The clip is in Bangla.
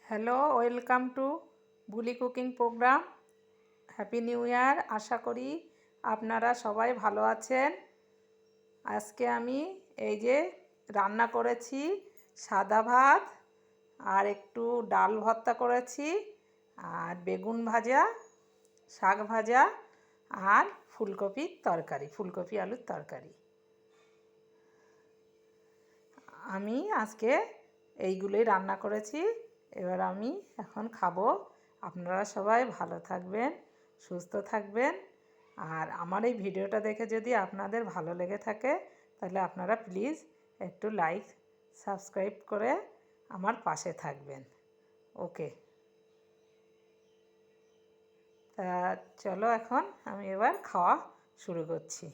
Hello, welcome to Buli cooking program. Happy new year. আশা করি আপনারা সবাই ভালো আছেন। আজকে আমি এই যে রান্না করেছি সাদা ভাত, আর একটু ডাল ভর্তা করেছি, আর বেগুন ভাজা, শাক ভাজা, আর ফুলকপির তরকারি, ফুলকপি আলুর তরকারি। আমি আজকে এইগুলোই রান্না করেছি। এবার আমি এখন খাবো। আপনারা সবাই ভালো থাকবেন, সুস্থ থাকবেন। আর আমার এই ভিডিওটা দেখে যদি আপনাদের ভালো লেগে থাকে তাহলে আপনারা প্লিজ একটু লাইক সাবস্ক্রাইব করে আমার পাশে থাকবেন। ওকে, তা চলো এখন আমি এবার খাওয়া শুরু করছি।